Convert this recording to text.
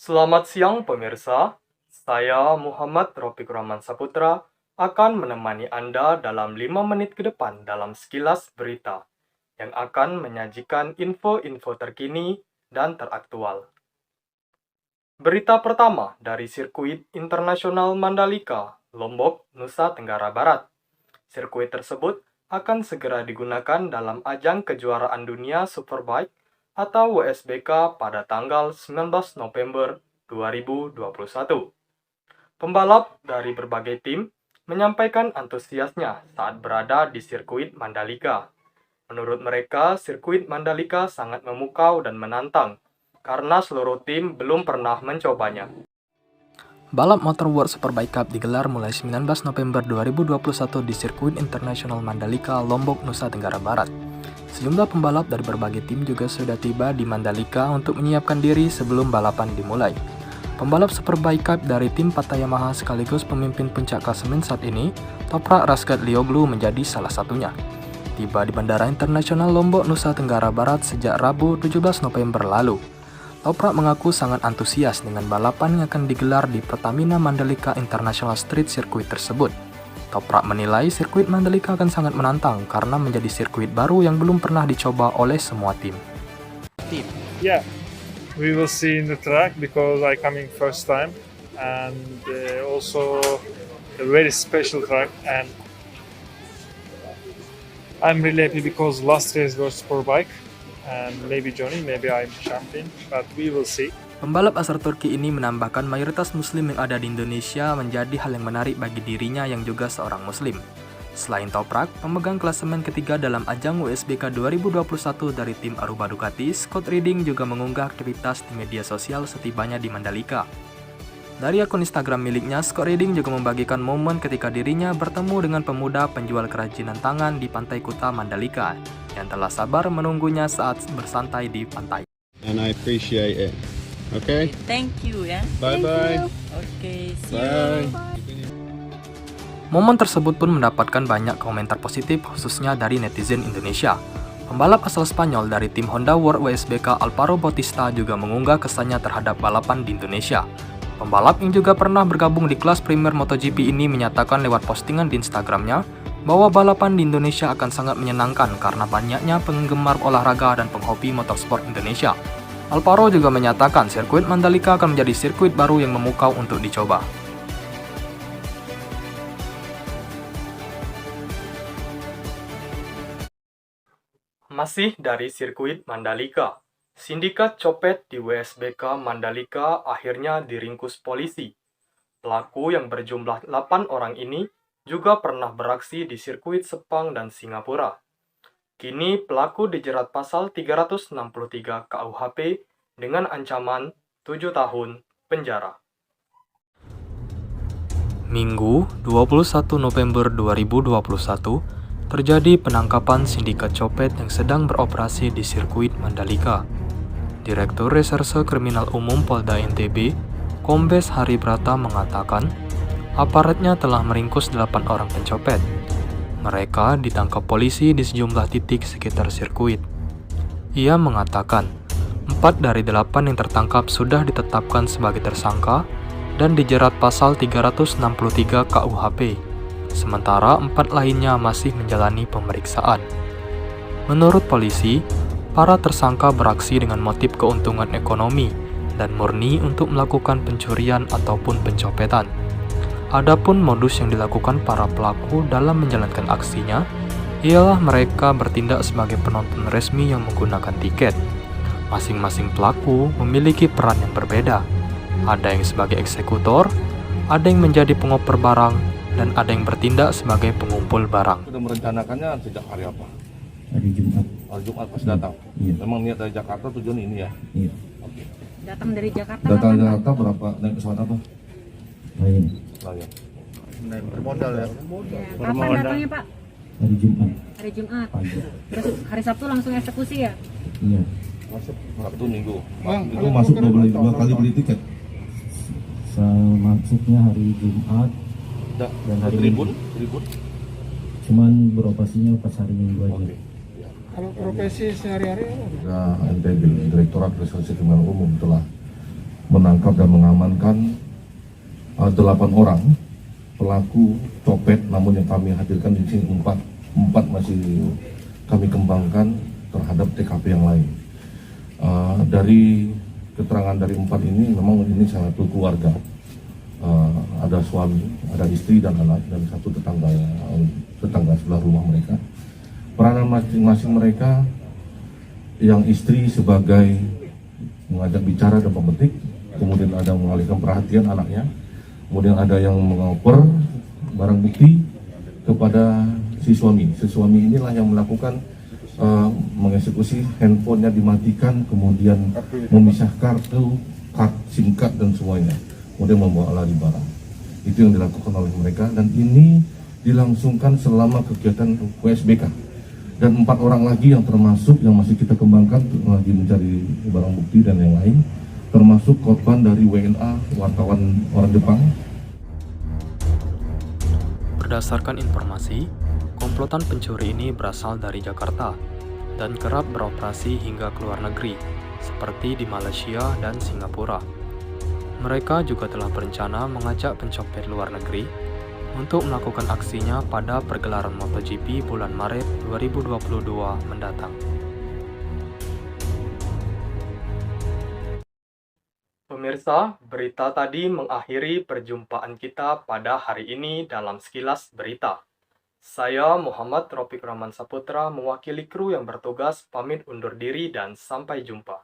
Selamat siang pemirsa, saya Muhammad Rofiq Rahman Saputra akan menemani Anda dalam 5 menit ke depan dalam sekilas berita yang akan menyajikan info-info terkini dan teraktual. Berita pertama dari Sirkuit Internasional Mandalika, Lombok, Nusa Tenggara Barat. Sirkuit tersebut akan segera digunakan dalam ajang kejuaraan dunia Superbike atau WSBK pada tanggal 19 November 2021. Pembalap dari berbagai tim menyampaikan antusiasnya saat berada di sirkuit Mandalika. Menurut mereka, sirkuit Mandalika sangat memukau dan menantang karena seluruh tim belum pernah mencobanya. Balap Motor World Superbike Cup digelar mulai 19 November 2021 di Sirkuit Internasional Mandalika, Lombok, Nusa Tenggara Barat. Sejumlah pembalap dari berbagai tim juga sudah tiba di Mandalika untuk menyiapkan diri sebelum balapan dimulai. Pembalap Superbike Cup dari tim Pata Yamaha sekaligus pemimpin puncak klasemen saat ini, Toprak Razgat Lioglu menjadi salah satunya. Tiba di Bandara Internasional Lombok, Nusa Tenggara Barat sejak Rabu 17 November lalu. Toprak mengaku sangat antusias dengan balapan yang akan digelar di Pertamina Mandalika International Street Circuit tersebut. Toprak menilai sirkuit Mandalika akan sangat menantang karena menjadi sirkuit baru yang belum pernah dicoba oleh semua tim. Yeah, we will see in the track because I coming first time and also a very special track, and I'm really happy because last race was Superbike and maybe Johnny, maybe I'm champion, but we will see. Pembalap asal Turki ini menambahkan mayoritas muslim yang ada di Indonesia menjadi hal yang menarik bagi dirinya yang juga seorang muslim. Selain Toprak, pemegang klasemen ketiga dalam ajang WSBK 2021 dari tim Aruba Ducati, Scott Redding juga mengunggah aktivitas di media sosial setibanya di Mandalika. Dari akun Instagram miliknya, Scott Redding juga membagikan momen ketika dirinya bertemu dengan pemuda penjual kerajinan tangan di Pantai Kuta Mandalika yang telah sabar menunggunya saat bersantai di pantai. And I appreciate it. Okay? Thank you ya. Bye-bye. Okay, see Bye. you. Momen tersebut pun mendapatkan banyak komentar positif khususnya dari netizen Indonesia. Pembalap asal Spanyol dari tim Honda World WSBK Alvaro Bautista juga mengunggah kesannya terhadap balapan di Indonesia. Pembalap yang juga pernah bergabung di kelas Premier MotoGP ini menyatakan lewat postingan di Instagramnya bahwa balapan di Indonesia akan sangat menyenangkan karena banyaknya penggemar olahraga dan penghobi motorsport Indonesia. Alvaro juga menyatakan sirkuit Mandalika akan menjadi sirkuit baru yang memukau untuk dicoba. Masih dari sirkuit Mandalika, sindikat copet di WSBK Mandalika akhirnya diringkus polisi. Pelaku yang berjumlah 8 orang ini juga pernah beraksi di sirkuit Sepang dan Singapura. Kini pelaku dijerat pasal 363 KUHP dengan ancaman 7 tahun penjara. Minggu 21 November 2021, terjadi penangkapan sindikat copet yang sedang beroperasi di sirkuit Mandalika. Direktur Reserse Kriminal Umum Polda NTB, Kombes Hari Brata mengatakan, aparatnya telah meringkus 8 orang pencopet. Mereka ditangkap polisi di sejumlah titik sekitar sirkuit. Ia mengatakan, 4 dari 8 yang tertangkap sudah ditetapkan sebagai tersangka dan dijerat pasal 363 KUHP, sementara 4 lainnya masih menjalani pemeriksaan. Menurut polisi, para tersangka beraksi dengan motif keuntungan ekonomi dan murni untuk melakukan pencurian ataupun pencopetan. Adapun modus yang dilakukan para pelaku dalam menjalankan aksinya ialah mereka bertindak sebagai penonton resmi yang menggunakan tiket. Masing-masing pelaku memiliki peran yang berbeda. Ada yang sebagai eksekutor, ada yang menjadi pengoper barang, dan ada yang bertindak sebagai pengumpul barang. Sudah merencanakannya sejak hari apa? Hari Jumat. Hari Jumat pas datang. Iya. Memang niat dari Jakarta tujuan ini ya? Iya. Oke. Datang dari Jakarta. Datang kapan, dari Pak? Jakarta berapa? Naik pesawat apa? Lain. Layan. Bermodal ya. Ya, kapan datangnya Pak? Hari Jumat. Hari Jumat. Pagi. Terus hari Sabtu langsung eksekusi ya? Iya. Masuk Sabtu Minggu. Itu masuk dua kali beli tiket. Masuknya hari Jumat Dan hari Tribun? cuman beroperasinya pas hari Minggu aja. Oke. Kalau profesi sehari-hari apa? Ya, NTB, Direktorat Reserse Kriminal Umum telah menangkap dan mengamankan 8 orang pelaku copet, namun yang kami hadirkan di sini 4 masih kami kembangkan terhadap TKP yang lain. Dari keterangan dari 4 ini memang ini satu keluarga, ada suami, ada istri dan anak, dan satu tetangga sebelah rumah mereka. Peranan masing-masing mereka, yang istri sebagai mengajak bicara dan pemetik, kemudian ada mengalihkan perhatian anaknya, kemudian ada yang mengoper barang bukti kepada si suami. Si suami inilah yang melakukan mengeksekusi, handphonenya dimatikan, kemudian memisah kartu, SIM card dan semuanya, kemudian membawa lari barang. Itu yang dilakukan oleh mereka, dan ini dilangsungkan selama kegiatan WSBK. Dan 4 orang lagi yang termasuk yang masih kita kembangkan lagi mencari barang bukti dan yang lain, termasuk korban dari WNA, wartawan orang Jepang. Berdasarkan informasi, komplotan pencuri ini berasal dari Jakarta dan kerap beroperasi hingga ke luar negeri, seperti di Malaysia dan Singapura. Mereka juga telah berencana mengajak pencopet luar negeri untuk melakukan aksinya pada pergelaran MotoGP bulan Maret 2022 mendatang. Pemirsa, berita tadi mengakhiri perjumpaan kita pada hari ini dalam Sekilas Berita. Saya Muhammad Ropik Rahman Saputra mewakili kru yang bertugas pamit undur diri dan sampai jumpa.